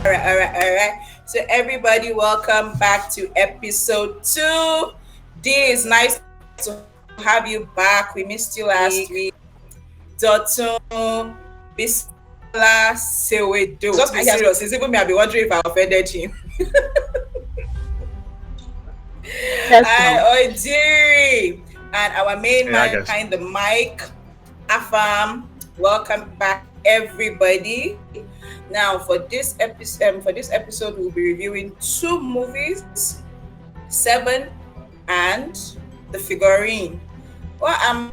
All right. So everybody, welcome back to episode 2. D is nice to have you back. We missed you last week. Dotun Bisola Sewedo. Just be serious. It's even me. I'll be wondering if I offended him. Yes, Hi, ma'am. Ojiri. And our main Yeah, I man guess. behind the mic, Afam. Welcome back, everybody. Now, for this episode, we'll be reviewing two movies, Seven and The Figurine. Well, I'm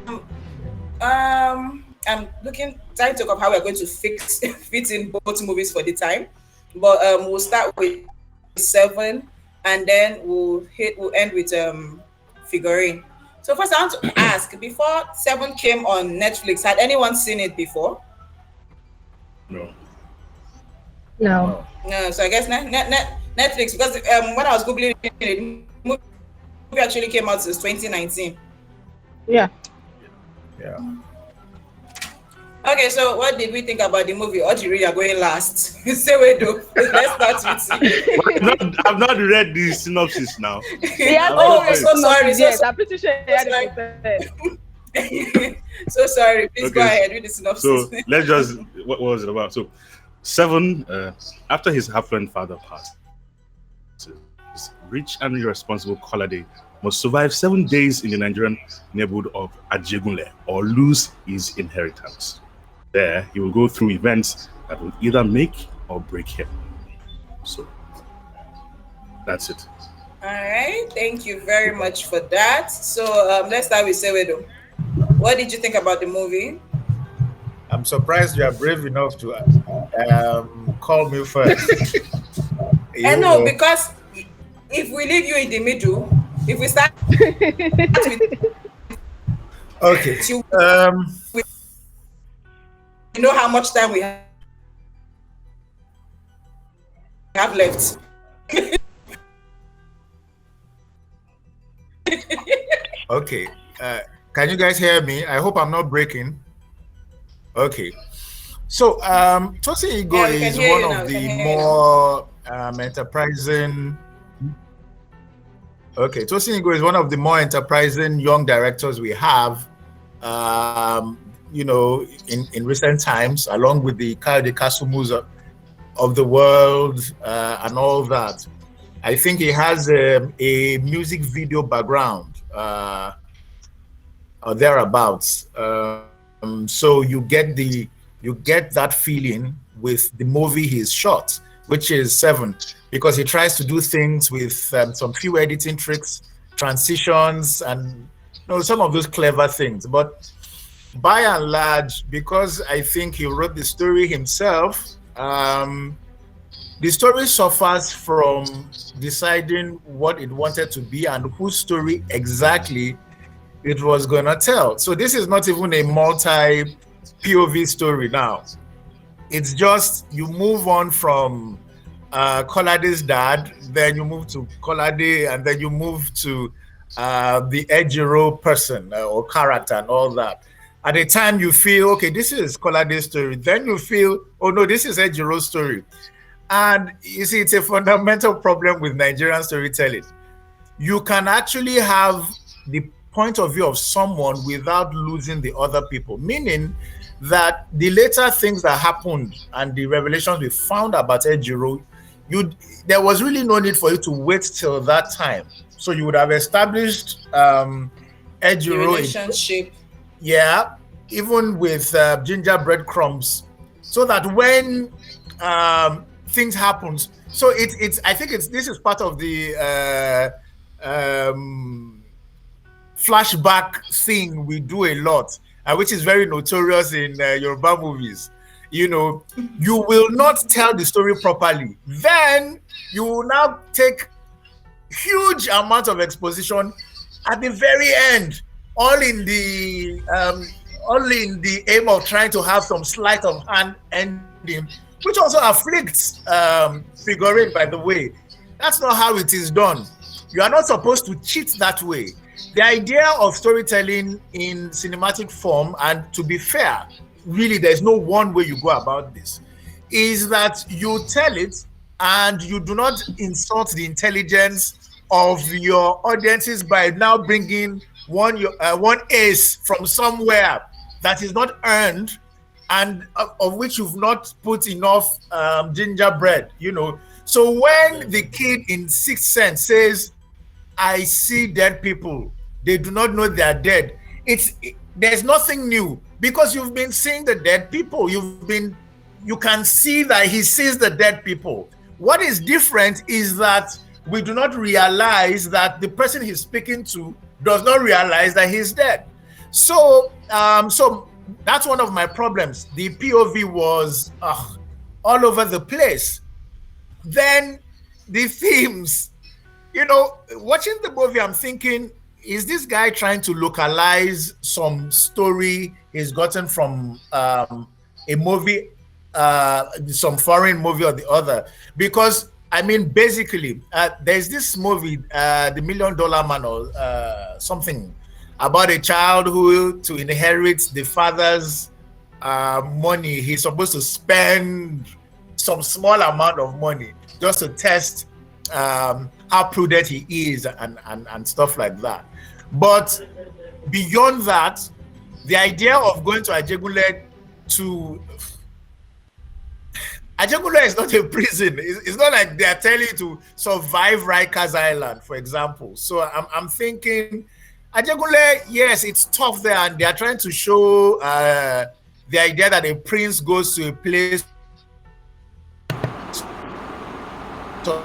looking trying to talk of how we're going to fix fit in both movies for the time. But we'll start with Seven, and then we'll end with Figurine. So first, I want to ask: before Seven came on Netflix, had anyone seen it before? No. No. No. No. So I guess Netflix, because when I was googling it, the movie actually came out since 2019. Yeah. Yeah. Okay, so what did we think about the movie? Ojiri, you're going last. Say we do. Let's start with you. I've not read the synopsis now. He has Oh, not read so the sorry, synopsis so yet. I'm pretty sure he had sorry. it prepared. So sorry. Please go Okay, ahead with the synopsis. So let's just what was it about? So Seven, after his affluent father passes, rich and irresponsible Kolade must survive 7 days in the Nigerian neighborhood of Ajegunle or lose his inheritance. There, he will go through events that will either make or break him. So that's it. All right. Thank you very much for that. So let's start with Sewedo. What did you think about the movie? I'm surprised you are brave enough to call me first. I You know, know, because if we leave you in the middle, if we start with okay. you, Um, you know how much time we have left. okay. Can you guys hear me? I hope I'm not breaking. Okay. So, Tosin Igbo Yeah, we can is hear one you now. of We can the hear you now. more enterprising. Okay, Tosin Igbo is one of the more enterprising young directors we have. In recent times, along with the Kayode Kasumus of the world and all that. I think he has a music video background or thereabouts. So you get that feeling with the movie he's shot, which is Seven, because he tries to do things with some few editing tricks, transitions, and some of those clever things. But by and large, because I think he wrote the story himself, the story suffers from deciding what it wanted to be and whose story exactly it was going to tell. So this is not even a multi POV story now. It's just you move on from Kolade's dad, then you move to Kolade, and then you move to the Ejiro person or character and all that. At the time you feel, okay, this is Kolade's story. Then you feel, oh no, this is Ejiro's story. And you see, it's a fundamental problem with Nigerian storytelling. You can actually have the point of view of someone without losing the other people, meaning that the later things that happened and the revelations we found about Ejiro, there was really no need for you to wait till that time. So you would have established The Ejiro, relationship. even with ginger breadcrumbs, so that when things happen, so it's I think this is part of the flashback thing we do a lot, which is very notorious in Yoruba movies. You will not tell the story properly. Then you will now take huge amount of exposition at the very end, all in the aim of trying to have some sleight of hand ending, which also afflicts Figurine, by the way. That's not how it is done. You are not supposed to cheat that way. The idea of storytelling in cinematic form, and to be fair, really there's no one way you go about this, is that you tell it and you do not insult the intelligence of your audiences by now bringing one ace from somewhere that is not earned, and of which you've not put enough gingerbread, So when the kid in Sixth Sense says, "I see dead people, they do not know they are dead," there's nothing new, because you've been seeing the dead people. You can see that he sees the dead people. What is different is that we do not realize that the person he's speaking to does not realize that he's dead. So that's one of my problems. The POV was all over the place. Then the themes, watching the movie, I'm thinking, is this guy trying to localize some story he's gotten from a movie, some foreign movie or the other? Because basically, there's this movie, The $1 Million Man, or something, about a child who, to inherit the father's money, he's supposed to spend some small amount of money just to test how prudent he is and stuff like that. But beyond that, the idea of going to Ajegunle is not a prison. It's not like they're telling you to survive Rikers Island, for example. So I'm thinking, Ajegunle, yes, it's tough there, and they're trying to show the idea that a prince goes to a place to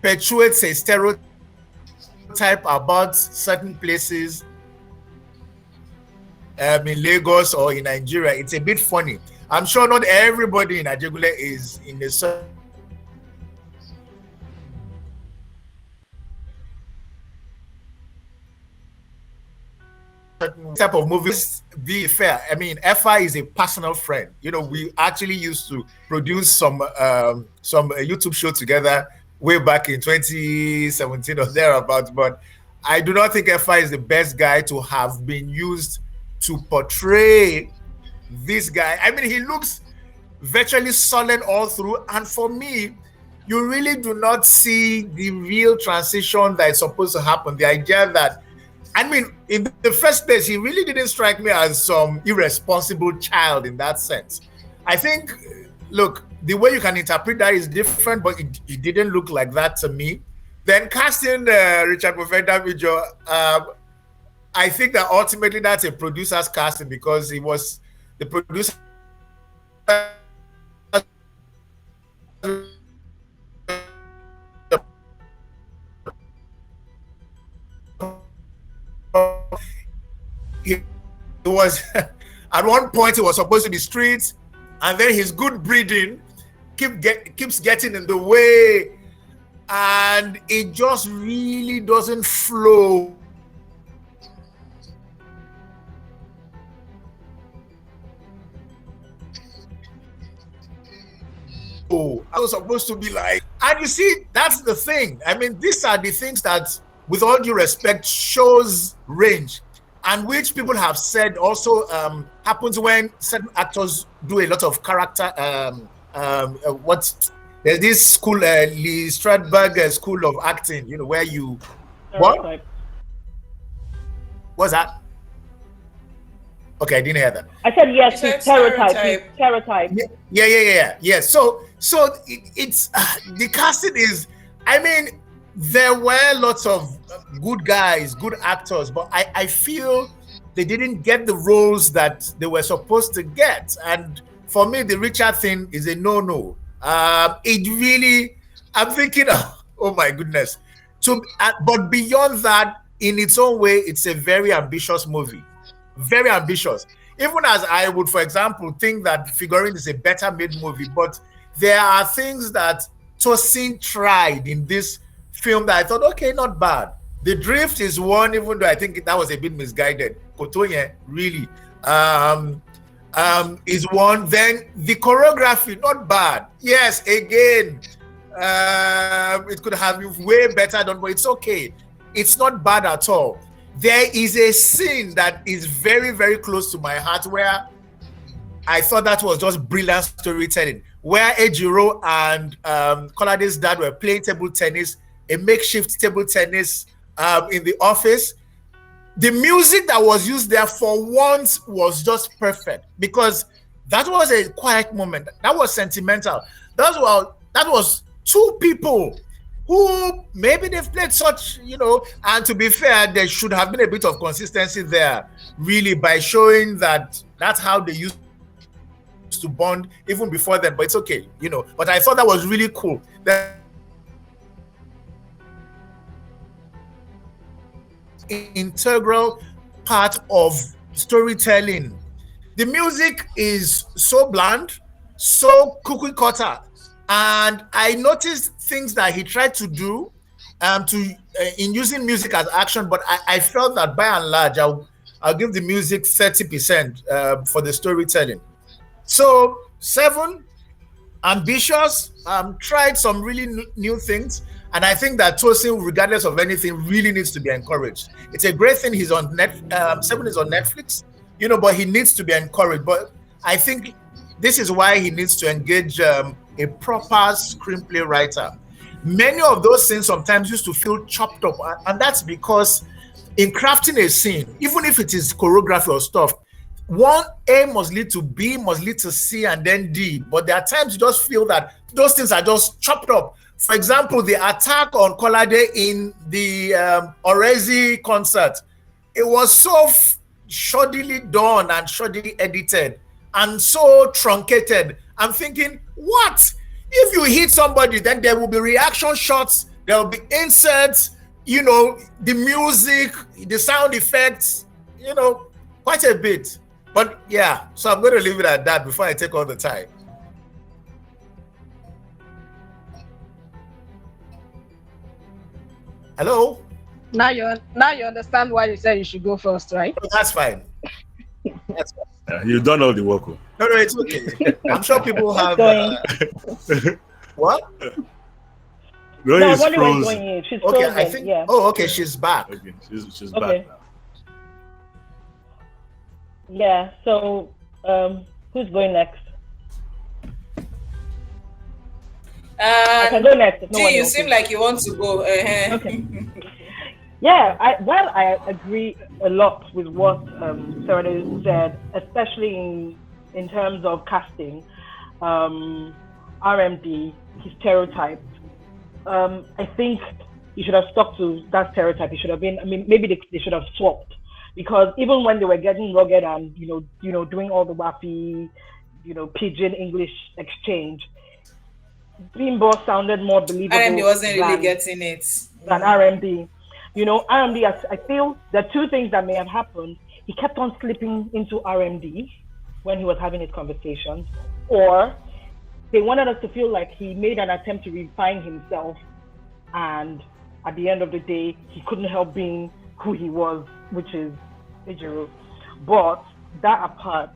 perpetuates a stereotype about certain places in Lagos or in Nigeria. It's a bit funny. I'm sure not everybody in Ajegunle is in a certain type of movies. Be fair. FI is a personal friend. We actually used to produce some YouTube show together way back in 2017 or thereabouts. But I do not think FI is the best guy to have been used to portray this guy. He looks virtually sullen all through, and for me, you really do not see the real transition that is supposed to happen. The idea that, in the first place, he really didn't strike me as some irresponsible child in that sense. I think, look, the way you can interpret that is different, but it didn't look like that to me. Then casting Richard Mofe-Damijo, I think that ultimately that's a producer's casting, because he was the producer. He was at one point he was supposed to be street, and then his good breeding keeps getting in the way, and it just really doesn't flow. I was supposed to be like, and you see, that's the thing. These are the things that, with all due respect, shows range, and which people have said also happens when certain actors do a lot of character. There's this school, Lee Strasberg School of Acting, where you what? What's that? Okay, I didn't hear that. I said yes to stereotype. Yeah. So it's the casting is. There were lots of good guys, good actors, but I feel they didn't get the roles that they were supposed to get. And for me, the Richard thing is a no-no. It really, I'm thinking, oh my goodness. But beyond that, in its own way, it's a very ambitious movie. Very ambitious. Even as I would, for example, think that Figurine is a better made movie, but there are things that Tosin tried in this film that I thought, okay, not bad. The Drift is one, even though I think that was a bit misguided. Kotoye, really, is one. Then the choreography, not bad. Yes, again, it could have been way better done, but it's okay. It's not bad at all. There is a scene that is very, very close to my heart where I thought that was just brilliant storytelling, where Ejiro and Kolade's dad were playing table tennis, a makeshift table tennis in the office. The music that was used there for once was just perfect, because that was a quiet moment. That was sentimental. That was two people who maybe they've played such, and to be fair, there should have been a bit of consistency there, really, by showing that that's how they used to bond even before then, but it's okay, But I thought that was really cool. Integral part of storytelling. The music is so bland, so cookie cutter, and I noticed things that he tried to do in using music as action, but I felt that by and large I'll give the music 30% for the storytelling. So 7, ambitious, tried some really new things. And I think that Tosin, regardless of anything, really needs to be encouraged. It's a great thing he's on 7 is on Netflix, but he needs to be encouraged. But I think this is why he needs to engage a proper screenplay writer. Many of those scenes sometimes used to feel chopped up. And that's because in crafting a scene, even if it is choreography or stuff, one A must lead to B, must lead to C, and then D. But there are times you just feel that those things are just chopped up. For example, the attack on Kolade in the Orezi concert, it was so shoddily done and shoddily edited and so truncated. I'm thinking, what? If you hit somebody, then there will be reaction shots, there will be inserts, the music, the sound effects, quite a bit. But yeah, so I'm going to leave it at that before I take all the time. Hello? Now you understand why you said you should go first, right? Oh, that's fine. That's fine. You've done all the work. No, it's okay. I'm sure people have. What? No, I wonder where it's going. She's okay, frozen. I think. Yeah. Oh, okay, she's back. Okay, she's Okay. back now. Yeah. So, who's going next? I can go next. If no one You else seem is. like you want to go. Okay. Yeah, I agree a lot with what Sarah said, especially in terms of casting. RMD, his stereotype. I think he should have stuck to that stereotype. He should have been. I mean, maybe they should have swapped, because even when they were getting rugged and doing all the wappy, pidgin English exchange, Bimbo sounded more believable. RMD wasn't really getting it than RMD. RMD, I feel there are two things that may have happened. He kept on slipping into RMD when he was having his conversations, or they wanted us to feel like he made an attempt to refine himself, and at the end of the day, he couldn't help being who he was, which is Ejiro. But that apart,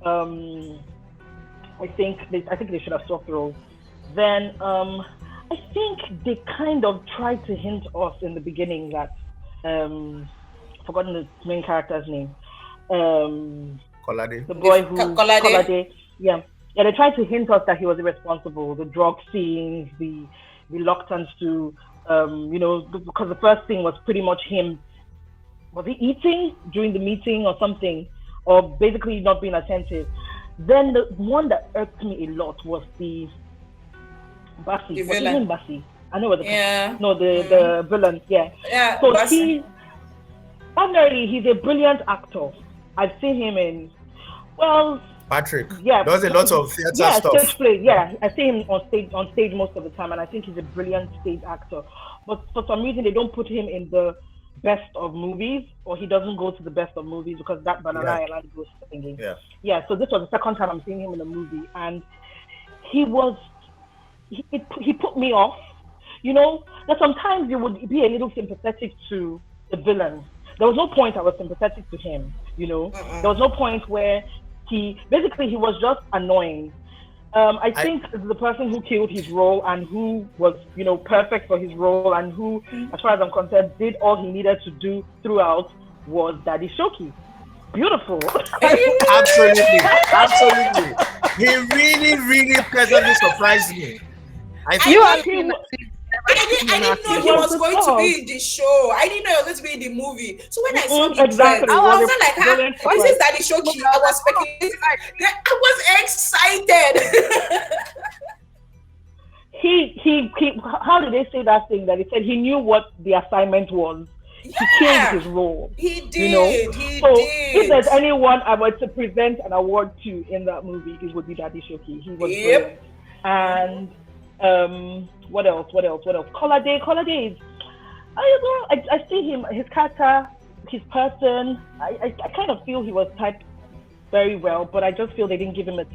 I think they should have swapped roles. Then I think they kind of tried to hint us in the beginning that forgotten the main character's name. Kolade. The boy who Kolade. Yeah, they tried to hint us that he was irresponsible. The drug scenes, the reluctance to because the first thing was pretty much him. Was he eating during the meeting or something, or basically not being attentive? Then the one that irked me a lot was the Bassi. The What's his villain. name, Bassi? I know what the the villain. Yeah. Yeah. So Bassi. ordinarily he's a brilliant actor. I've seen him in Patrick. Yeah. Does a lot of theater yeah, stuff. stage play. Yeah, I see him on stage most of the time, and I think he's a brilliant stage actor. But for some reason, they don't put him in the best of movies, or he doesn't go to the best of movies because that Banana Island goes singing. Yeah. Yeah. So this was the second time I'm seeing him in a movie, and he put me off. That sometimes you would be a little sympathetic to the villain. There was no point I was sympathetic to him. There was no point where he was just annoying. I think the person who killed his role and who was, perfect for his role and who, as far as I'm concerned, did all he needed to do throughout was Daddy Shoki. Beautiful. Absolutely, absolutely. He really, really pleasantly surprised me. I think You are I didn't know he was going to be in the show. I didn't know he was going to be in the movie. So when I saw the Exactly. trailer, I was like, Brilliant this is Daddy Shoki. I was speculating. I was excited. he how did they say that thing that he said he knew what the assignment was? He killed his role. He did. You know? He So did. if there's anyone I were to present an award to in that movie, it would be Daddy Shoki. He was brilliant. And what else? Color Day is I see him, his character, his person. I kind of feel he was typed very well, but I just feel they didn't give him a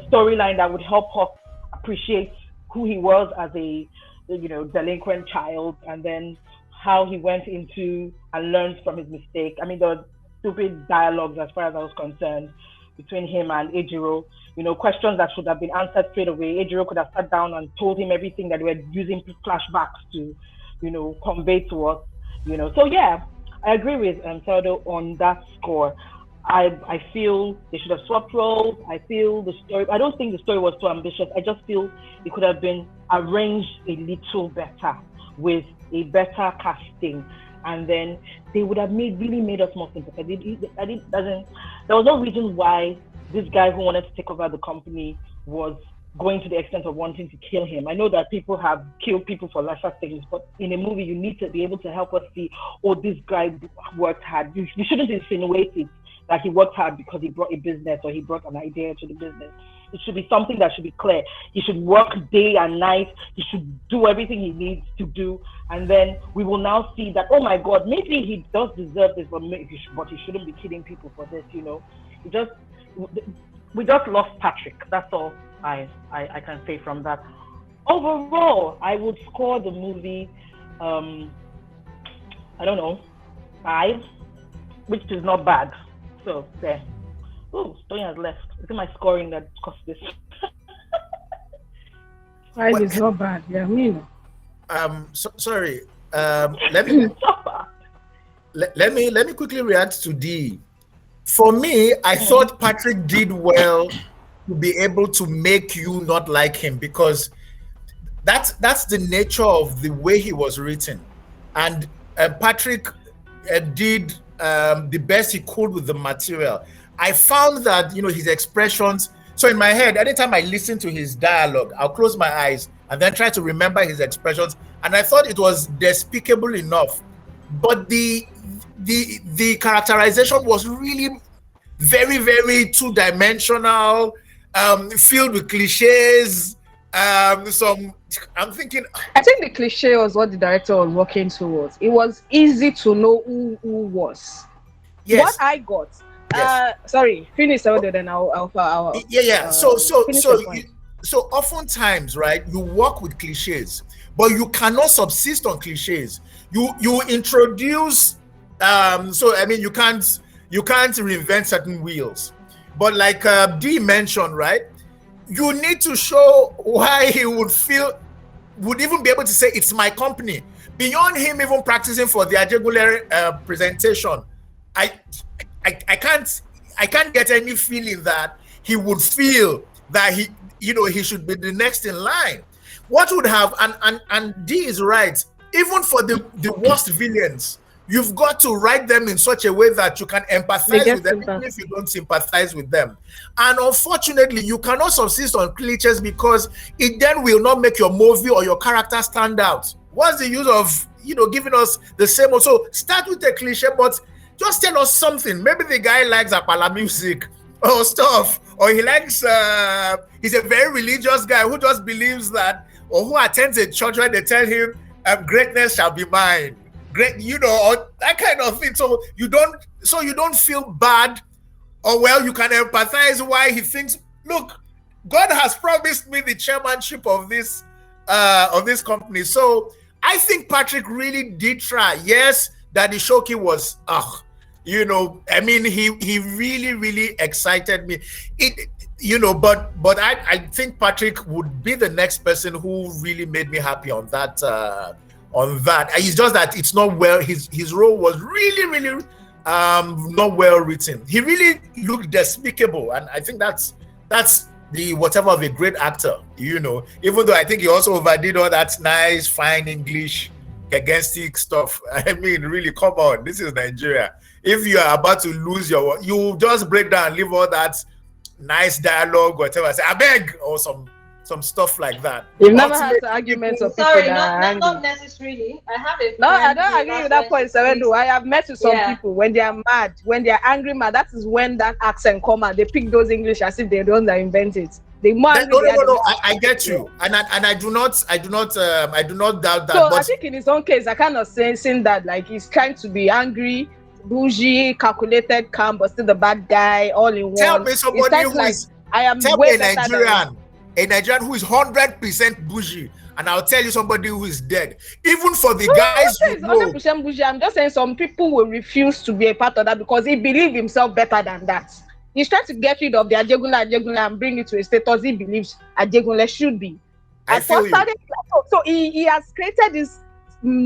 storyline that would help us appreciate who he was as a delinquent child, and then how he went into and learned from his mistake. I mean, there were stupid dialogues as far as I was concerned between him and Ejiro. Questions that should have been answered straight away. Ejiro could have sat down and told him everything that we were using flashbacks to, convey to us. So yeah, I agree with Saldo on that score. I feel they should have swapped roles. I feel the story. I don't think the story was too ambitious. I just feel it could have been arranged a little better with a better casting, and then they would have really made us more sympathetic. There was no reason why this guy who wanted to take over the company was going to the extent of wanting to kill him. I know that people have killed people for lesser things, but in a movie, you need to be able to help us see, oh, this guy worked hard. You shouldn't insinuate it that he worked hard because he brought a business or he brought an idea to the business. It should be something that should be clear. He should work day and night. He should do everything he needs to do. And then we will now see that, oh my God, maybe he does deserve this, but he shouldn't be killing people for this, We just lost Patrick. That's all I can say from that. Overall, I would score the movie, I don't know, 5, which is not bad. So there. Oh, Tony has left. It's my scoring that caused this. 5 is not bad. Yeah, sorry. Let me quickly react to D. For me, I thought Patrick did well to be able to make you not like him, because that's the nature of the way he was written, and Patrick did the best he could with the material. I found that his expressions. So in my head, anytime I listen to his dialogue, I'll close my eyes and then try to remember his expressions, and I thought it was despicable enough. But the characterization was really very, very two-dimensional, filled with cliches. I'm thinking. I think the cliche was what the director was working towards. It was easy to know who was. Yes. What I got. Yes. Sorry, finish over then I'll yeah. So oftentimes, right, you work with cliches, but you cannot subsist on cliches. You introduce. So I mean, you can't reinvent certain wheels. But like Dee mentioned, right, you need to show why he would even be able to say it's my company. Beyond him even practicing for the Ajegunle presentation, I can't get any feeling that he would feel that he should be the next in line. What would have, and Dee is right, even for the worst villains, you've got to write them in such a way that you can empathize with them, even if you don't sympathize with them. And unfortunately, you cannot subsist on cliches, because it then will not make your movie or your character stand out. What's the use of giving us the same? Also, start with a cliche, but just tell us something. Maybe the guy likes Apala music or stuff, or he likes he's a very religious guy who just believes that, or who attends a church where they tell him greatness shall be mine. Great, or that kind of thing. So you don't feel bad, or you can empathize why he thinks, look, God has promised me the chairmanship of this company. So I think Patrick really did try. Yes, Daddy Shoki was I mean, he really, really excited me. But I think Patrick would be the next person who really made me happy on that on that. And it's just that it's not well. His role was really not well written. He really looked despicable, and I think that's the whatever of a great actor, you know. Even though I think he also overdid all that nice, fine English, against stuff. I mean, really, come on, this is Nigeria. If you are about to lose you just break down, leave all that nice dialogue, whatever. Say, I beg, or some stuff like that. You've never had arguments of people Sorry, that are angry. not necessarily. I have a No, I friend don't who agree with that point, Seredu. I have met with some people when they are mad, when they are angry mad. That is when that accent come out. They pick those English as if they're the ones that invent it. They No. I get you, and I do not doubt that. So but I think in his own case, I kind of saying that like he's trying to be angry, bougie, calculated, calm, but still the bad guy all in one. Tell me somebody who is. I am Tell way me better a Nigerian who is 100% bougie, and I'll tell you somebody who is dead. Even for the guys you know. 100% bougie. I'm just saying some people will refuse to be a part of that because he believes himself better than that. He's trying to get rid of the Ajegunle and bring it to a status he believes Ajegunle should be. So he has created this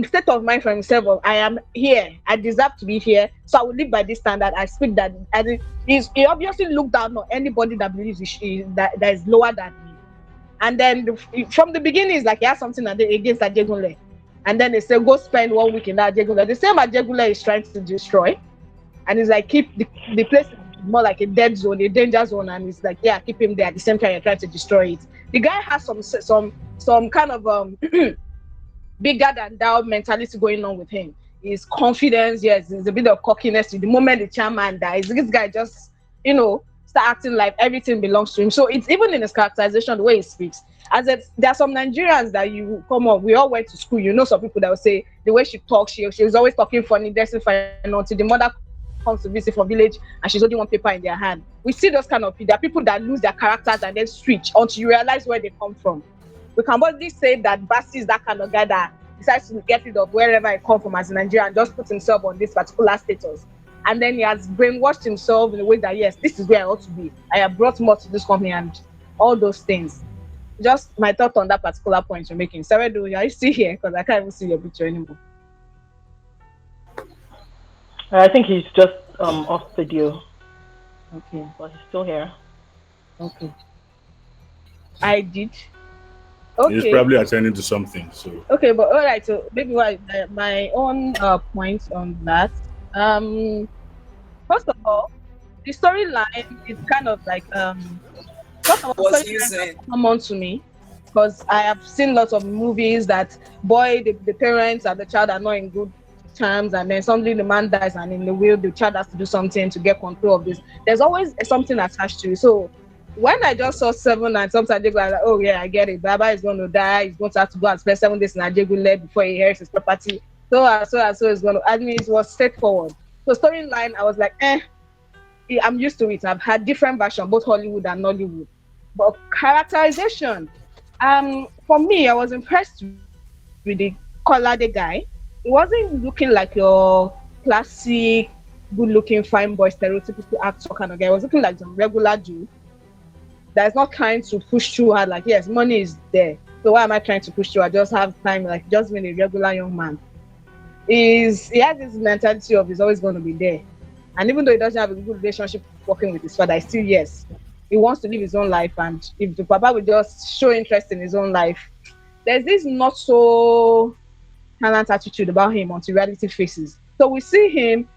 state of mind for himself of, I am here, I deserve to be here, so I will live by this standard. I speak that. And he obviously looked down on anybody that believes that is lower than me. And then from the beginning, it's like he has something against Ajegunle. And then they say, go spend 1 week in that Ajegunle. The same Ajegunle is trying to destroy. And it's like, keep the place more like a dead zone, a danger zone. And it's like, yeah, keep him there. At the same time, you're trying to destroy it. The guy has some kind of bigger than thou mentality going on with him. His confidence, yes, there's a bit of cockiness. The moment the chairman dies, this guy just, start acting like everything belongs to him. So it's even in his characterization, the way he speaks. There are some Nigerians that you come on, we all went to school. Some people that will say the way she talks, she was always talking funny, dressing fine until the mother comes to visit from village and she's holding one paper in their hand. We see those kind of people. There are people that lose their characters and then switch until you realize where they come from. We can boldly say that Basi is that kind of guy that decides to get rid of wherever he comes from as a Nigerian and just put himself on this particular status. And then he has brainwashed himself in a way that, yes, this is where I ought to be. I have brought more to this company and all those things. Just my thought on that particular point you're making. Seredu, are you still here? Because I can't even see your picture anymore. I think he's just off video. Okay. But he's still here. Okay. I did. Okay. He's probably attending to something. So. Okay, but all right. So maybe my own points on that. First of all, the storyline is kind of like first of all, storyline common to me because I have seen lots of movies that the parents and the child are not in good terms, and then suddenly the man dies, and in the will the child has to do something to get control of this. There's always something attached to it. So when I just saw 7 and sometimes they go like, oh yeah, I get it. Baba is going to die. He's going to have to go and spend 7 days in Ajegunle before he inherits his property. So is going to. I mean, it was straightforward. So storyline, I was like, I'm used to it. I've had different versions, both Hollywood and Nollywood. But characterization, for me, I was impressed with the Kolade guy. He wasn't looking like your classic, good-looking, fine boy, stereotypical actor kind of guy. He was looking like some regular dude that's not trying to push too hard. Like, yes, money is there. So why am I trying to push through? I just have time, like just being a regular young man. He has this mentality of he's always going to be there. And even though he doesn't have a good relationship working with his father, still, yes, he wants to live his own life. And if the papa would just show interest in his own life, there's this not so talent attitude about him until reality faces. So we see him,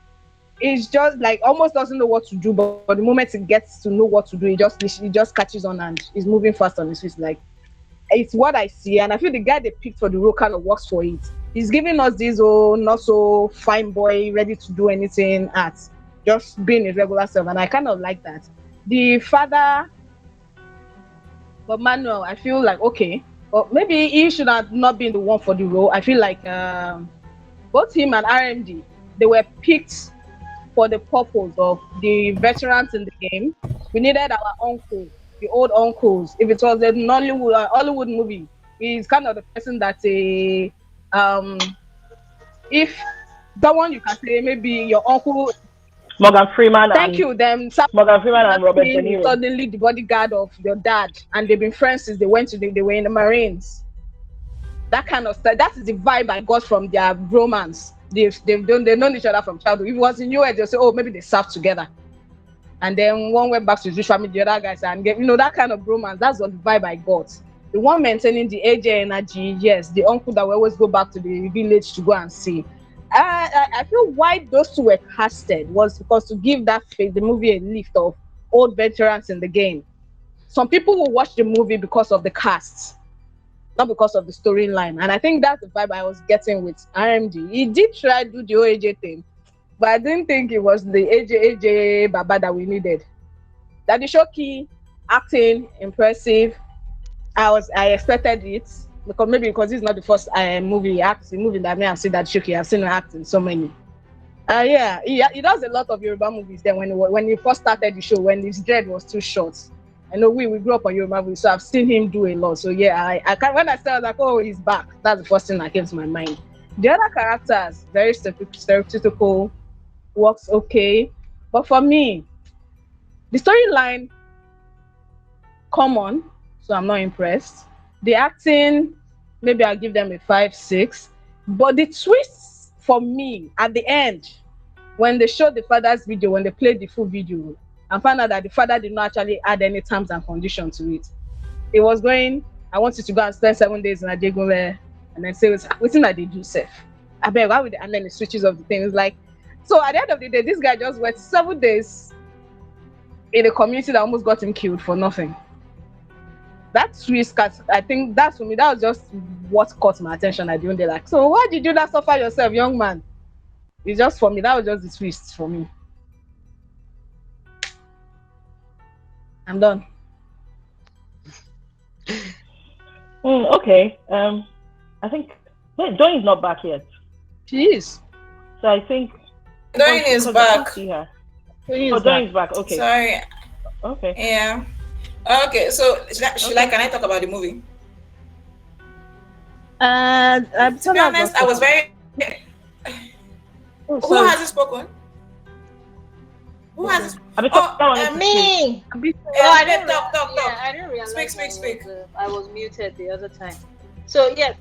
he's just like almost doesn't know what to do, but the moment he gets to know what to do, he just catches on and he's moving fast on his feet. Like, it's what I see, and I feel the guy they picked for the role kind of works for it. He's giving us this not so fine boy, ready to do anything at just being his regular self, and I kind of like that. The father, but Manuel, I feel like okay, but maybe he should have not been the one for the role. I feel like both him and RMD, they were picked for the purpose of the veterans in the game. We needed our uncle, the old uncles. If it was a Hollywood movie, he's kind of the person that if someone you can say maybe your uncle Morgan Freeman. Thank you. Then Morgan Freeman and Robert De Niro. Suddenly the bodyguard of your dad, and they've been friends since they were in the Marines. That kind of stuff. That is the vibe I got from their romance. They've known each other from childhood. If it was in US, they'll say, oh, maybe they served together. And then one went back to his family, the other guys, and get, that kind of romance. That's what the vibe I got. The one maintaining the AJ energy, yes, the uncle that will always go back to the village to go and see. I feel why those two were casted was because to give the movie a lift of old veterans in the game. Some people will watch the movie because of the cast, not because of the storyline. And I think that's the vibe I was getting with RMD. He did try to do the OAJ thing, but I didn't think it was the AJ Baba that we needed. Daddy Shoki, acting, impressive. I expected it because it's not the first movie he acts. The movie that I've seen Daddy Shoki, I've seen him acting so many. Yeah, he does a lot of Yoruba movies. Then when he first started the show, when his dread was too short. I know we grew up on Yoruba movies, so I've seen him do a lot. So yeah, I can't, when I said, I was like, oh, he's back. That's the first thing that came to my mind. The other characters, very stereotypical, works okay. But for me, the storyline, common, so I'm not impressed. The acting, maybe I'll give them a 5, 6. But the twists for me at the end, when they showed the father's video, when they played the full video, and found out that the father did not actually add any terms and conditions to it. It was going, I want you to go and spend 7 days in Ajegunle, and then say, what's that they do, Seth? I beg, why would they? And then it switches off the thing. It's like, so at the end of the day, this guy just went 7 days in a community that almost got him killed for nothing. That's risk. I think that's for me. That was just what caught my attention at the end. Like, so why did you not suffer yourself, young man? It's just for me. That was just the twist for me. I'm done. Okay. I think Joy is not back yet. She is. So I think Joy is back. Joy is back. Okay. Sorry. Okay. Yeah. Okay. So, can I talk about the movie? To be honest, I was very. Who hasn't spoken? Who has? Me. I didn't talk. Yeah, I didn't realize. Speak. I was muted the other time. So yes,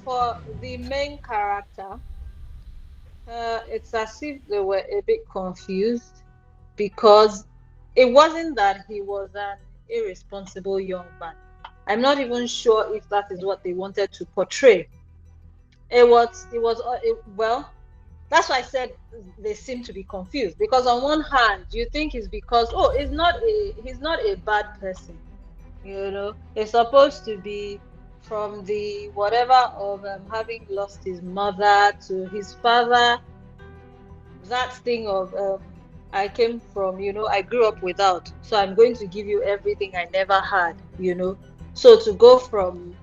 for the main character, it's as if they were a bit confused because it wasn't that he was an irresponsible young man. I'm not even sure if that is what they wanted to portray. Well. That's why I said they seem to be confused because on one hand you think it's because he's not a bad person, it's supposed to be from the whatever of having lost his mother to his father, that thing of I came from, I grew up without, so I'm going to give you everything I never had, so to go from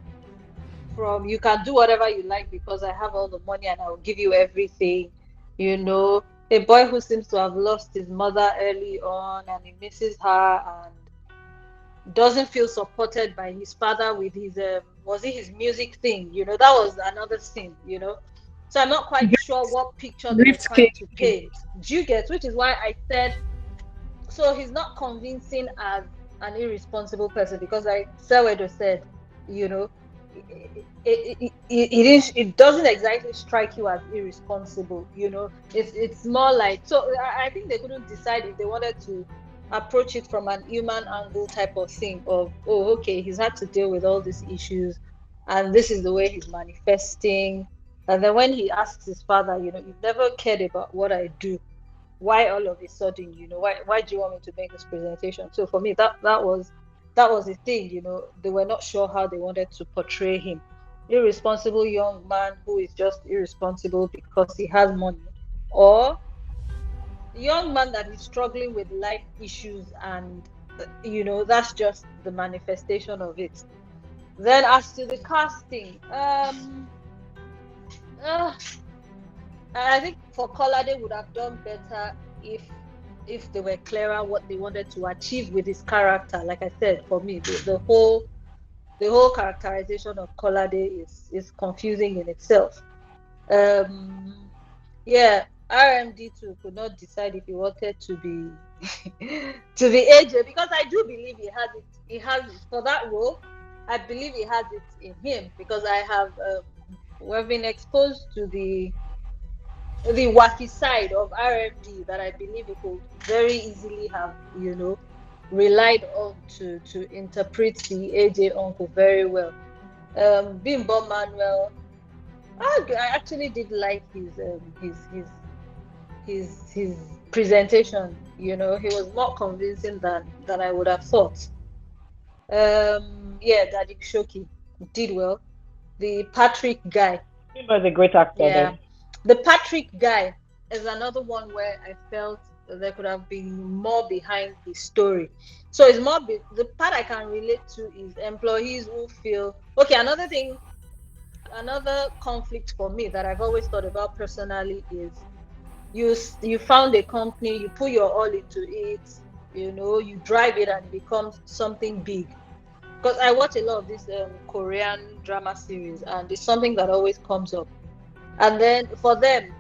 you can do whatever you like because I have all the money and I will give you everything. A boy who seems to have lost his mother early on and he misses her and doesn't feel supported by his father with his his music thing, that was another thing, so I'm not quite sure what picture they're trying to paint. Do you get? Which is why I said, so he's not convincing as an irresponsible person because like Sewedo said, it doesn't exactly strike you as irresponsible, it's more like, so I think they couldn't decide if they wanted to approach it from an human angle type of thing of, okay, he's had to deal with all these issues and this is the way he's manifesting, and then when he asks his father, you've never cared about what I do, why all of a sudden, why do you want me to make this presentation? So for me that was the thing, they were not sure how they wanted to portray him. Irresponsible young man who is just irresponsible because he has money, or young man that is struggling with life issues and that's just the manifestation of it. Then as to the casting, I think for Kolade would have done better if they were clearer what they wanted to achieve with his character. Like I said, for me, the whole characterization of Kolade is confusing in itself. RMD too could not decide if he wanted to be AJ, because I do believe he has it for that role. I believe he has it in him, because I have we've been exposed to the wacky side of RMD that I believe he could very easily have, relied on to interpret the AJ uncle very well. Bimbo Manuel, I actually did like his presentation. He was more convincing than I would have thought. Daddy Shoki did well. The Patrick guy. He was a great actor. Yeah. Then. The Patrick guy is another one where I felt there could have been more behind the story. So it's more the part I can relate to is employees who feel okay. Another conflict for me that I've always thought about personally is you found a company, you put your all into it, you drive it and it becomes something big. Because I watch a lot of this Korean drama series, and it's something that always comes up. And then for them,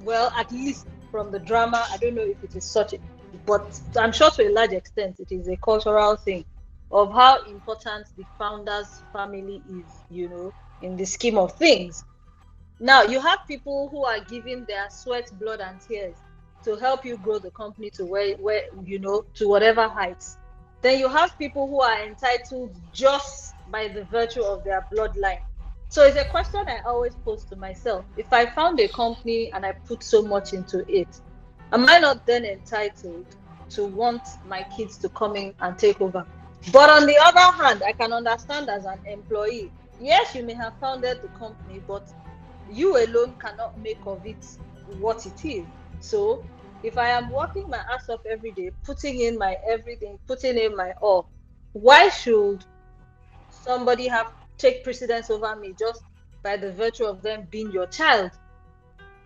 well, at least from the drama, I don't know if it is such a, but I'm sure to a large extent it is a cultural thing of how important the founder's family is, in the scheme of things. Now, you have people who are giving their sweat, blood, and tears to help you grow the company to where to whatever heights. Then you have people who are entitled just by the virtue of their bloodline. So it's a question I always pose to myself. If I found a company and I put so much into it, am I not then entitled to want my kids to come in and take over? But on the other hand, I can understand as an employee, yes, you may have founded the company, but you alone cannot make of it what it is. So if I am working my ass off every day, putting in my everything, putting in my all, why should somebody take precedence over me just by the virtue of them being your child?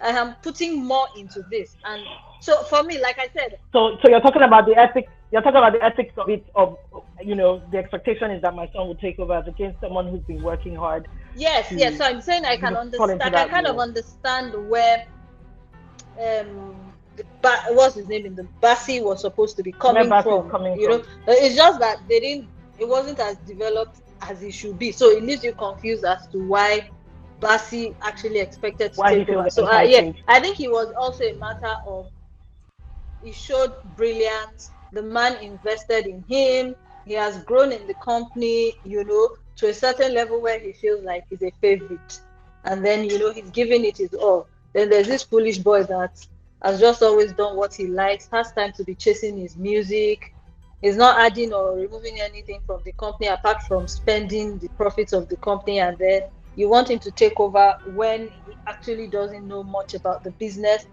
I am putting more into this. And so for me, like I said, so you're talking about the ethics. You're talking about the ethics of it. The expectation is that my son will take over as against someone who's been working hard. Yes. So I'm saying I can understand. I can kind of understand where what's his name in the Bassi was supposed to be coming from. It's just that it wasn't as developed as it should be. So it leaves you confused as to why Bassi actually expected to take over. So I think it was also a matter of he showed brilliance. The man invested in him. He has grown in the company, to a certain level where he feels like he's a favorite. And then, he's giving it his all. Then there's this foolish boy that has just always done what he likes, has time to be chasing his music. He's not adding or removing anything from the company apart from spending the profits of the company, and then you want him to take over when he actually doesn't know much about the business.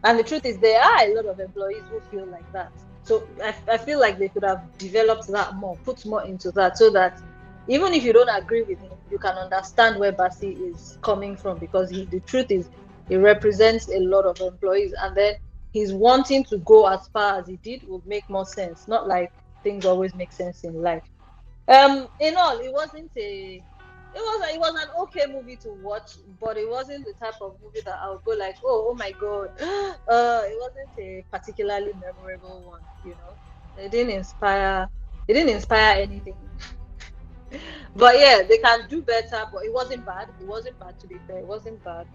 And the truth is, there are a lot of employees who feel like that. So I feel like they could have developed that more, put more into that, so that even if you don't agree with him, you can understand where Bassi is coming from, because the truth is, he represents a lot of employees, and then he's wanting to go as far as he did would make more sense. Not like things always make sense in life. In all, it was an okay movie to watch, but it wasn't the type of movie that I would go like, oh my god. It wasn't a particularly memorable one, It didn't inspire anything. But yeah, they can do better, but it wasn't bad. It wasn't bad, to be fair. It wasn't bad.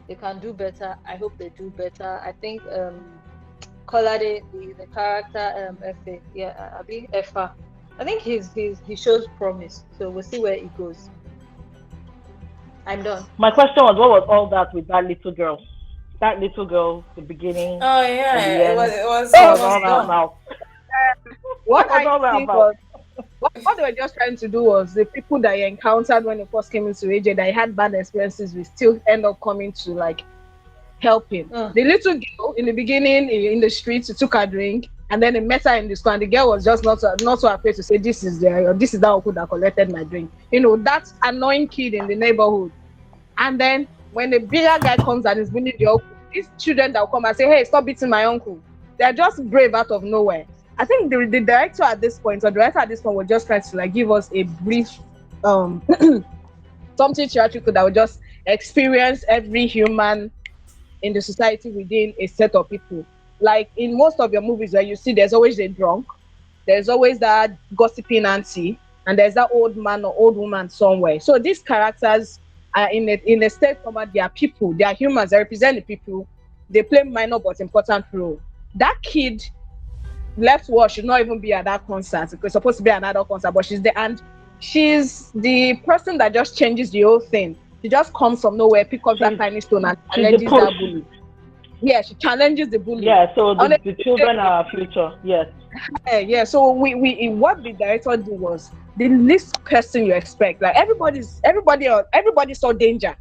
They can do better. I hope they do better. I think Kolade, the character Efe, Abi Efa, I think he shows promise. So we'll see where it goes. I'm done. My question was, what was all that with that little girl? That little girl, the beginning. Oh yeah, it was all about. What they were just trying to do was the people that he encountered when he first came into AJ that he had bad experiences with still end up coming to like help him. The little girl in the beginning in the streets, he took her drink, and then he met her in the school, and the girl was just not so afraid to say, this is that uncle that collected my drink. That annoying kid in the neighborhood. And then when the bigger guy comes and is beating the uncle, these children that will come and say, hey, stop beating my uncle, they're just brave out of nowhere. I think the director at this point was just trying to like give us a brief something theatrical that would just experience every human in the society within a set of people. Like in most of your movies where you see there's always a drunk, there's always that gossiping auntie, and there's that old man or old woman somewhere. So these characters are in a state format. They are people, they are humans, they represent the people. They play minor but important role. That kid left work should not even be at that concert. It's supposed to be another concert, but she's there, and she's the person that just changes the whole thing. She just comes from nowhere, pick up that tiny stone and challenges that bully. Yeah, she challenges the bully. Yeah, so the children are our future. Yes. Yeah. So we what the director did was the least person you expect. Like everybody saw danger.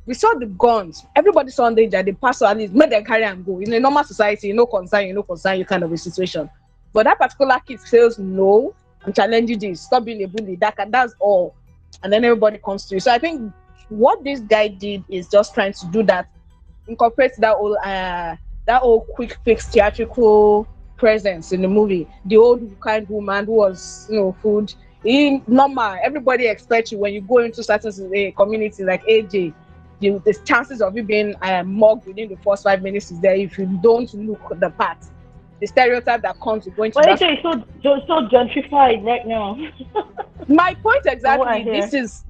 We saw the guns. Everybody saw danger. The pastor at least made them carry and go. In a normal society, no concern, you kind of a situation. But that particular kid says no, I'm challenging this. Stop being a bully. That's all. And then everybody comes to you. So I think what this guy did is just trying to do that, incorporate that old quick fix theatrical presence in the movie. The old kind woman who was, food. Normal. Everybody expects you when you go into certain community like AJ. The chances of you being mugged within the first 5 minutes is there if you don't look the part. The stereotype that comes with going to AJ is so gentrified right now. My point exactly.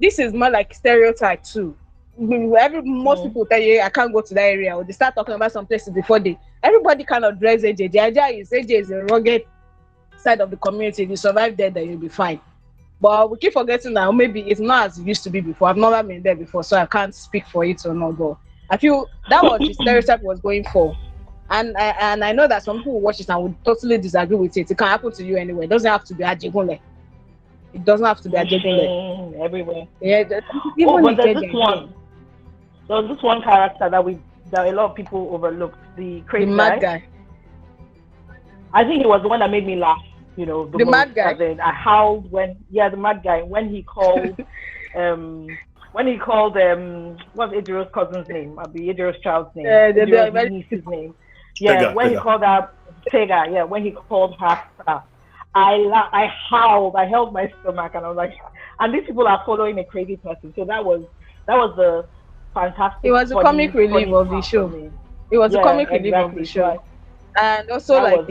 This is more like stereotype too. Most people tell you I can't go to that area, or they start talking about some places before everybody kind of dreads AJ. The idea is AJ is a rugged side of the community. If you survive there, then you'll be fine. But we keep forgetting now, maybe it's not as it used to be before. I've never been there before, so I can't speak for it or not. But I feel that was the stereotype was going for. And I know that some people will watch it and would totally disagree with it. It can happen to you anywhere. It doesn't have to be Ajegunle. It doesn't have to be Ajegunle. Everywhere. Yeah, but there's this one character that a lot of people overlooked. The crazy mad guy. I think it was the one that made me laugh. The mad guy. I howled the mad guy when he called what's Idris' cousin's name? Be Idris' child's name. The niece's name. Yeah, when he called her Tega. Yeah, when he called her. I howled. I held my stomach, and I was like, and these people are following a crazy person. So that was the fantastic. It was a comic relief of the show. It was a comic relief of the show, and also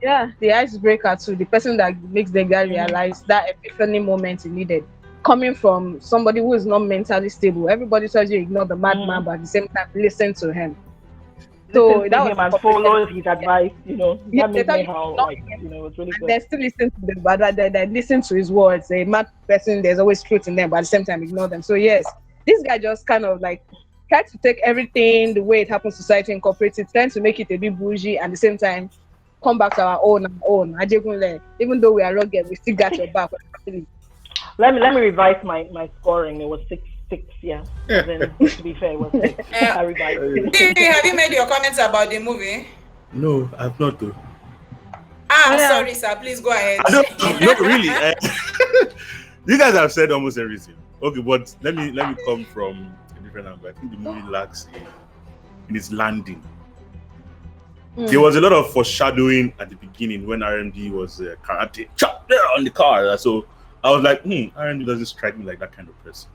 the icebreaker too, the person that makes the guy realize that epiphany moment he needed, coming from somebody who is not mentally stable. Everybody tells you ignore the madman, but at the same time listen to him. So that was and follow his advice. That made me how it was really good. They still listen to them, but they listen to his words. A mad person, there's always truth in them, but at the same time ignore them. So yes, this guy just kind of like tried to take everything the way it happens, society incorporates it, trying to make it a bit bougie, and at the same time come back to our own. Ajegunle, even though we are rugged, we still got your back. Let me revise my scoring. It was 6. Yeah. Then, to be fair, it was 6. I revised. Have you made your comments about the movie? No, I've not. Though. Sorry, sir. Please go ahead. Not really. You guys have said almost everything. Okay, but let me come from a different angle. I think the movie lacks in its landing. There was a lot of foreshadowing at the beginning when RMD was karate chop there on the car. So I was like, RMD doesn't strike me like that kind of person.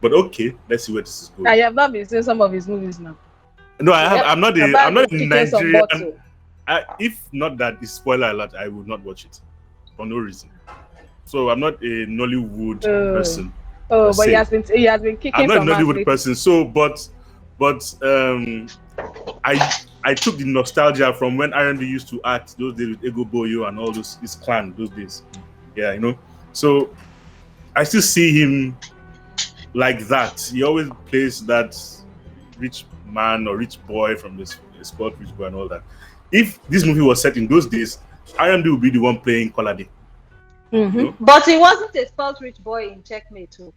But okay, let's see where this is going. I have not been seeing some of his movies now. No, I have. I'm not in Nigeria. If not that is spoiler alert, I would not watch it for no reason. So I'm not a Nollywood person. But he has been kicking. I'm not a Nollywood person. So, but I took the nostalgia from when RMD used to act those days with Ego Boyo and all his clan those days. Yeah, So I still see him like that. He always plays that rich man or rich boy from this sport rich boy and all that. If this movie was set in those days, RMD would be the one playing Kolade. Mm-hmm. But he wasn't a sport rich boy in Checkmate too.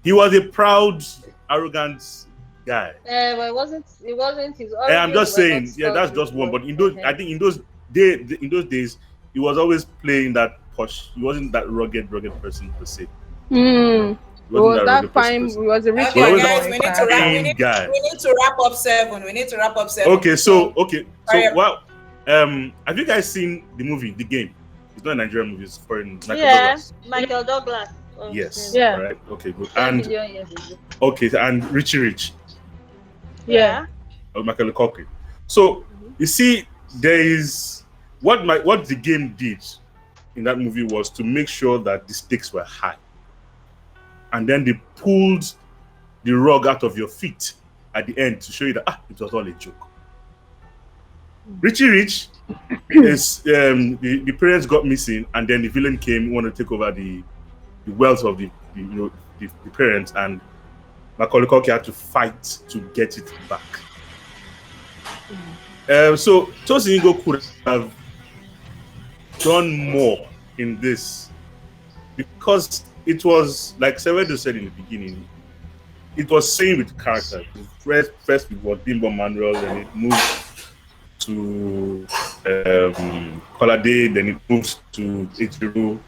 He was a proud, arrogant guy. But it wasn't his. I'm just saying, that's just one. But I think in those days, he was always playing that posh. He wasn't that rugged person per se. Was that fine? He was a rich guy. Guys, we need to wrap up 7. Okay, so have you guys seen the movie, The Game? It's not a Nigerian movie. It's foreign. Michael Douglas. Yes. Yeah. All right. Okay. Good. And and Richie Rich. Yeah. Michael Culkin. So you see, there is what The Game did in that movie was to make sure that the stakes were high. And then they pulled the rug out of your feet at the end to show you that it was all a joke. Richie Rich is the parents got missing, and then the villain came, wanted to take over the wealth of the parents, and Macaulay Culkin had to fight to get it back. So Tosin Igbo could have done more in this, because it was, like Sevedo said in the beginning, it was same with character. First it was Bimbo Manuel, then it moved to Kolade, then it moves to Ichiru,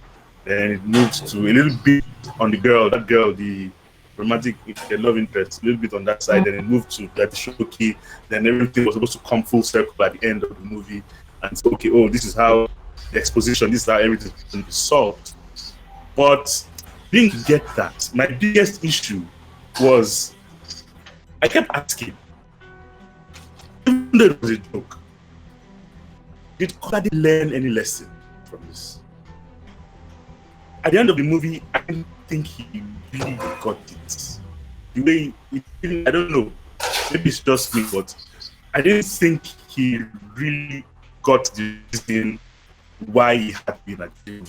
then it moves to a little bit on the girl, the romantic love interest, a little bit on that side, then it moved to that Shoki, then everything was supposed to come full circle at the end of the movie, and so, okay, this is how the exposition, this is how everything is going to be solved. But didn't get that. My biggest issue was, I kept asking, even though it was a joke, did Kolade learn any lesson from this? At the end of the movie, I didn't think he really got it. The way I don't know, maybe it's just me, but I didn't think he really got the reason why he had been at jail.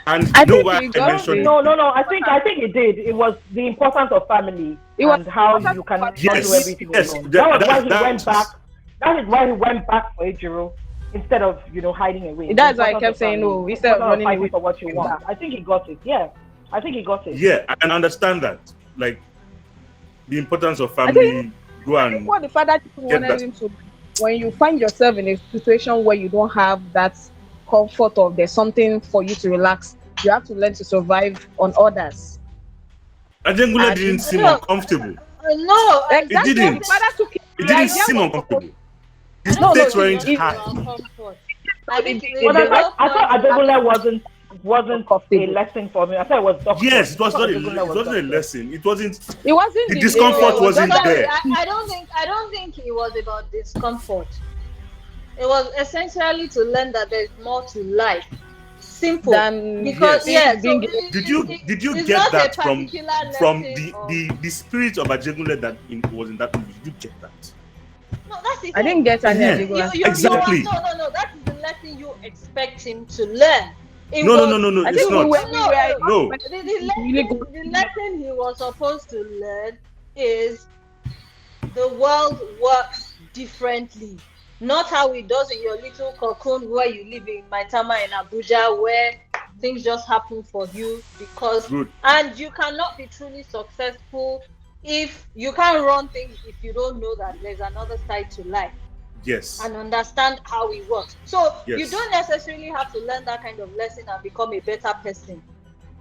And I you know think why he I got mentioned it. No. I think it did. It was the importance of family and how you can do everything alone. That was why he went back. That is why he went back for Ichiro instead of hiding away. That's why I kept saying no instead of running away for what you want. I think he got it. Yeah, I think he got it. Yeah, I can understand that. Like the importance of family. Go and what the father wanted him to. When you find yourself in a situation where you don't have that comfort of there's something for you to relax, you have to learn to survive on others. Ajegunle didn't seem uncomfortable. No, exactly. It didn't. It didn't seem uncomfortable. His stakes weren't high. I thought Ajegunle wasn't a lesson for me. I thought it was doctor. Yes, it wasn't a lesson. It wasn't. The discomfort wasn't there. I don't think it was about discomfort. It was essentially to learn that there's more to life. Simple. Because did you get that from the spirit of Ajegunle that was in that movie? Did you get that? No, that's it. I didn't get any. Exactly. No. That is the lesson you expect him to learn. No. It's not. No. The lesson he was supposed to learn is the world works differently. Not how it does in your little cocoon where you live in Maitama in Abuja, where things just happen for you and you cannot be truly successful if you can't run things if you don't know that there's another side to life. Yes. And understand how it works. So you don't necessarily have to learn that kind of lesson and become a better person.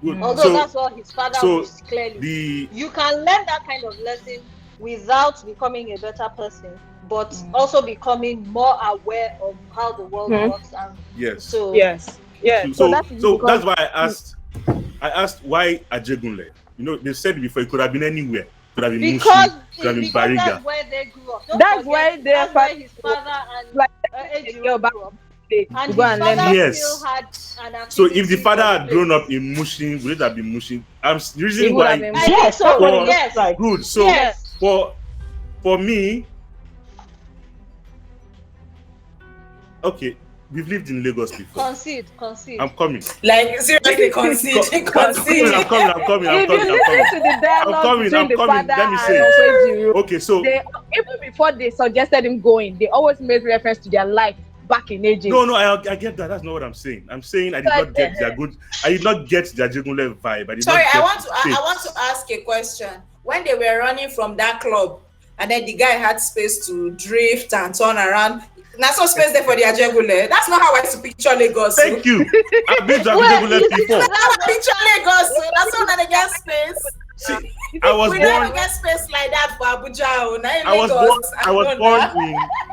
Good. Although that's what his father was clearly. You can learn that kind of lesson without becoming a better person, but also becoming more aware of how the world works. And So that's why I asked why Ajegunle. They said it before, it could have been anywhere. Could have been Mushi, could have been Bariga. That's where they grew up. That's where his father and Ejiro grew up. And his father still had an activity. So if the father had grown up in Mushin, would it have been Mushin? The reason why. Yes. Good. So for me, okay, we've lived in Lagos before. Concede. I'm coming. Like seriously, concede. I'm coming. If you listen to the dialogue between the father and Ejiro, okay, so even before they suggested him going, they always made reference to their life back in ages. No, I get that. That's not what I'm saying. I'm saying I did not get their good. I did not get the Ajegunle vibe. I want to ask a question. When they were running from that club, and then the guy had space to drift and turn around. That's no space there for the Ajegunle. That's not how I used to picture Lagos. Thank you. I've been to Ajegunle before. That's how I picture Lagos. That's not that they get space. See, we never get space like that for Abuja. I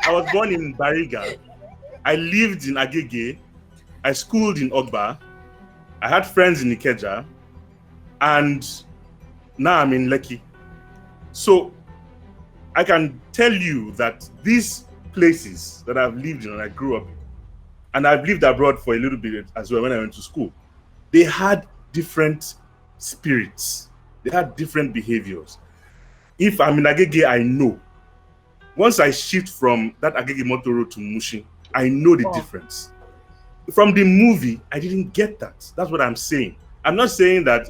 was born in Bariga. I lived in Agege. I schooled in Ogba. I had friends in Ikeja. And now I'm in Lekki. So I can tell you that these places that I've lived in and I grew up in, and I lived abroad for a little bit as well when I went to school. They had different spirits. They had different behaviors. If I'm in Agege, I know. Once I shift from that Agege Motor Road to Mushin, I know the difference. From the movie, I didn't get that. That's what I'm saying. I'm not saying that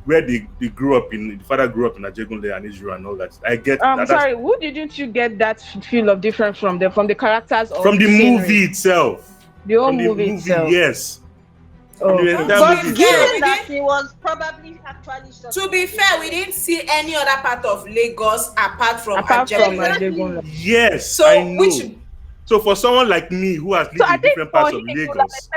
where they grew up in, the father grew up in Ajegunle and Israel and all that. I get that. Sorry, who didn't you get that feel of difference from the characters or from the scenery? movie itself? The whole From the movie itself. Yes. Oh. The entire But movie given itself. that he was probably actually shot. To be fair, we didn't see any other part of Lagos apart from Ajegunle. Yes, So I know. which So for someone like me who has lived So I in think different for parts of him, Lagos,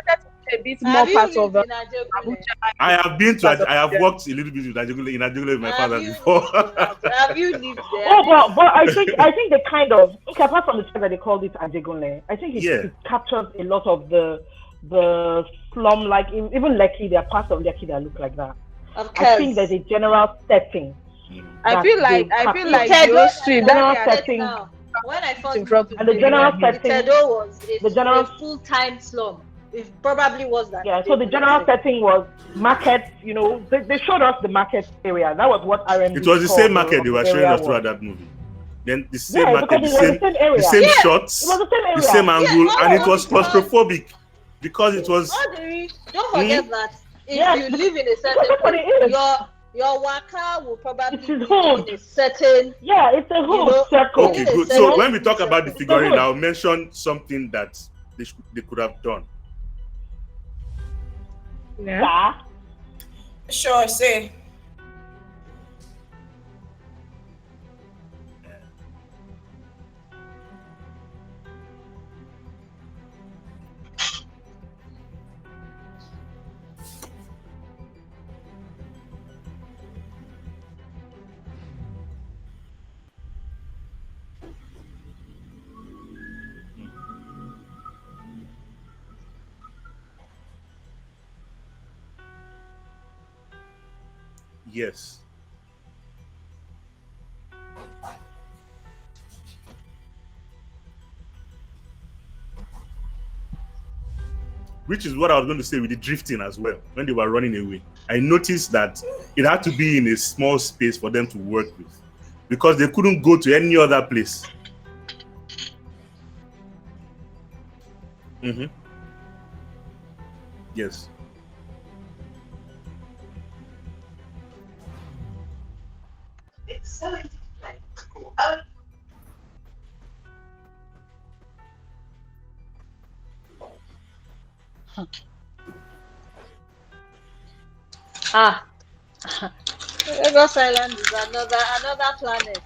a bit more Have you part of lived in Ajegunle? I have been Part to, of I have Ajegunle. worked a little bit with Ajegunle with my Have father you before. lived in Have you lived there? Oh, but I think they kind of, okay, apart from the fact that they called it Ajegunle, I think it captures a lot of the slum, like even Lekki, there are parts of Lekki that look like that. Of I course. think there's a general setting. I feel like Tedo, your street general that setting. now, when I first in front moved And to the general Lagos, setting, Tedo was the general- a full-time slum. It probably was that. yeah, so the general setting was market, they showed us the market area. That was what RMD It was the called same market they were showing area us throughout was. that movie. Then the same Yeah, market, because it was the same area. the same Yeah, shots, it was the same area. the same angle, Yeah, and it no, was because- claustrophobic because it was. Don't forget that if Yeah, you live in a certain that's what place, it is. your waka will probably It be is hood. in a certain. Yeah, it's a whole know, circle. Okay, It is good. a So very when we talk about the good figurine, circle. I'll mention something that they could have done. Yeah. Yeah. sure say Yes. Which is what I was going to say with the drifting as well. When they were running away, I noticed that it had to be in a small space for them to work with, because they couldn't go to any other place. Yes. Lagos Island is another planet.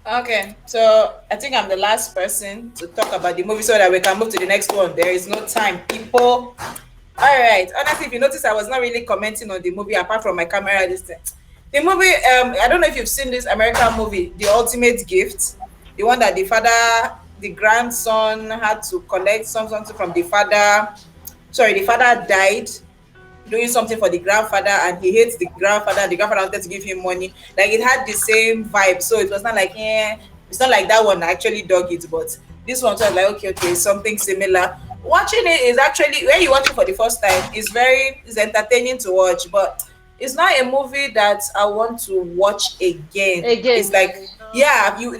okay. So I think I'm the last person to talk about the movie so that we can move to the next one. There is no time, people. All right. Honestly, if you notice, I was not really commenting on the movie apart from my camera distance. The movie, I don't know if you've seen this American movie, The Ultimate Gift, the one that the grandson had to collect something from the father. Sorry, the father died doing something for the grandfather, and he hates the grandfather. The grandfather wanted to give him money. Like, it had the same vibe. So it was not like, it's not like that one actually dug it, but this one was like, okay, something similar. Watching it is actually, when you watch it for the first time, it's entertaining to watch, but it's not a movie that I want to watch again. It's like, yeah, you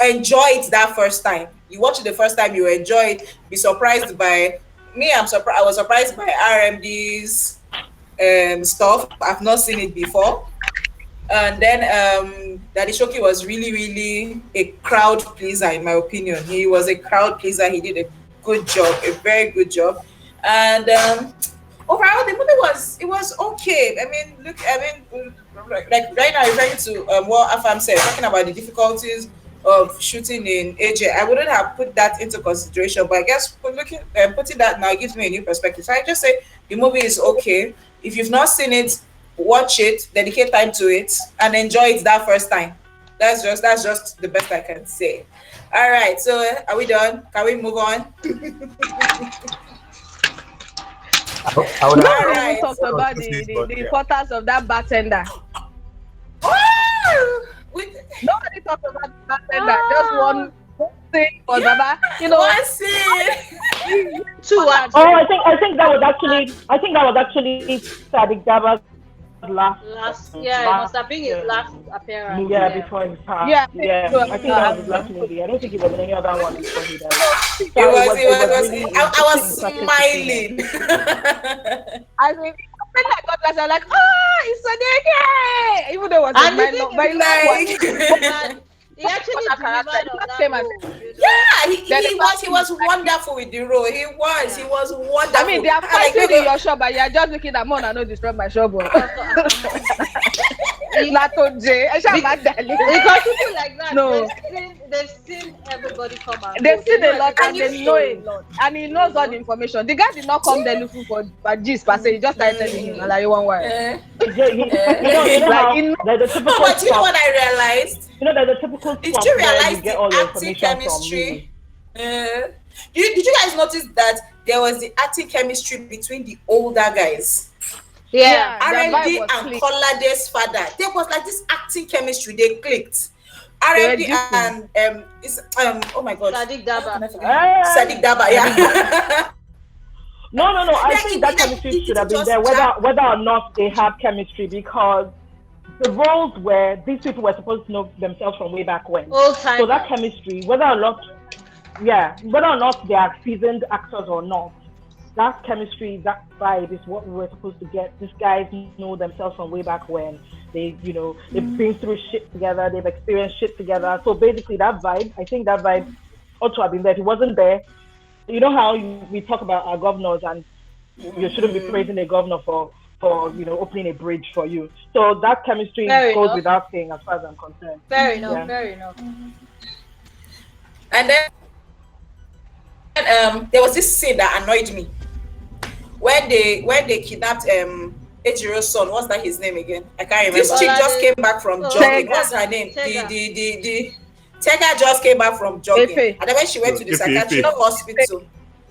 enjoy it that first time. You watch it the first time, you enjoy it. Be surprised by me. I was surprised by RMD's stuff. I've not seen it before. And then Daddy Shoki was really, really a crowd pleaser, in my opinion. He was a crowd pleaser. He did a good job, a very good job. And overall, the movie was okay. Like right now, referring to what Afam said, talking about the difficulties of shooting in AJ, I wouldn't have put that into consideration. But I guess putting that now gives me a new perspective. So I just say the movie is okay. If you've not seen it, watch it, dedicate time to it, and enjoy it that first time. That's just the best I can say. All right, so are we done? Can we move on? I would Nobody Alright. even talked about the importance of that bartender. Oh! Nobody talked about the bartender. Just one thing for Baba. You know, One scene. Two acts. Oh, I think that was actually Sadiq Daba's last. Yeah, it must have been his last appearance. Yeah, before he passed. Yeah, I think that was his last movie. I don't think he was in any other one before he died. I was smiling. I mean, when I got last, I was like, oh, it's Sadiq! Even though it was And the thing my is, last one. He actually What a character. delivered on that Same as- role, you know? Yeah, he was wonderful with the role. He was wonderful. I mean, they are And like, fighting in your shop, but you're just looking at Mona, no destroy my shop. Lato J. Because people like that, No. they've seen everybody come out. They've seen a lot and you they know a lot. And he knows all the information. The guy did not come there looking for gist per se. He just started telling him, like, one word. eh. You know how there's a typical No, but you know spot. what I realized? You know, there's a typical Did spot you where realize you get the all your acting information from chemistry? movies. Did you guys notice that there was the acting chemistry between the older guys? Yeah. their vibe R&D was and click. Kolade's father. There was like this acting chemistry. They clicked. R&D They were and oh my god. Sadiq Daba. Sadiq Daba, yeah. No. I Yeah, think it- that it- chemistry it should have been just there, jabbed. whether or not they have chemistry, because the roles where these people were supposed to know themselves from way back when. Old time. So that chemistry, whether or not they are seasoned actors or not, that chemistry, that vibe is what we were supposed to get. These guys know themselves from way back when. They've been through shit together, they've experienced shit together. So basically that vibe, I think that vibe ought to have been there. If it wasn't there, you know how we talk about our governors and you shouldn't be praising a governor for opening a bridge for you. So that chemistry Fair goes enough. without saying as far as I'm concerned. Fair enough, Yeah. fair enough. And then there was this scene that annoyed me when they kidnapped Ejiro's son. What's that his name again? I can't remember. This chick just came back from jogging. Tega. What's her name? Tega. The Tega just came back from jogging. Efe. And then when she went to the Efe, psychiatric Efe. hospital.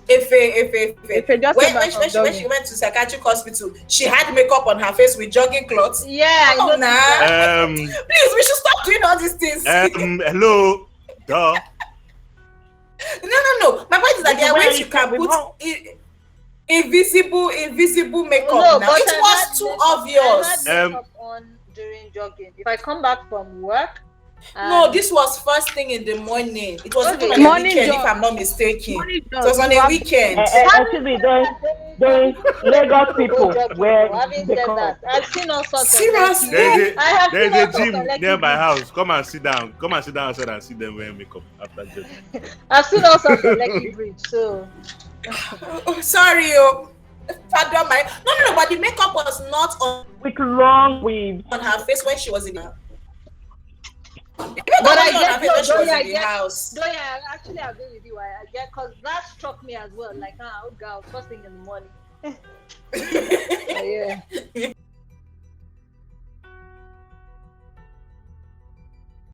Efe. Efe just When came back from she jogging. went to psychiatric hospital, she had makeup on her face with jogging clothes. Yeah, I Oh, know. nah. Um, Please, we should stop doing all these things. hello, duh. No. My point is that there are Where ways you you can can put remove- invisible makeup No, now. but It I was had too makeup- obvious. I had makeup on during jogging. If I come back from work, No, this was first thing in the morning. It was Okay. even on a Morning weekend, jog. if I'm not mistaken. Morning It was on a jog. weekend. Excuse me, there's Lagos people where having they said come. that, I've seen all sorts Seriously? of There's I have there's seen all a sorts gym of near my leggings. house. Come and sit down. Come and sit down outside and see them wearing makeup after jogging. I've seen all sorts of leggy bridge. So Oh, sorry, pardon my. No, but the makeup was not With long weaves. on her face when she was in the. But I get when she was no, in the house. though, yeah, I actually agree with you. I get because that struck me as well. Like, oh, girl, first thing in the morning. Yeah.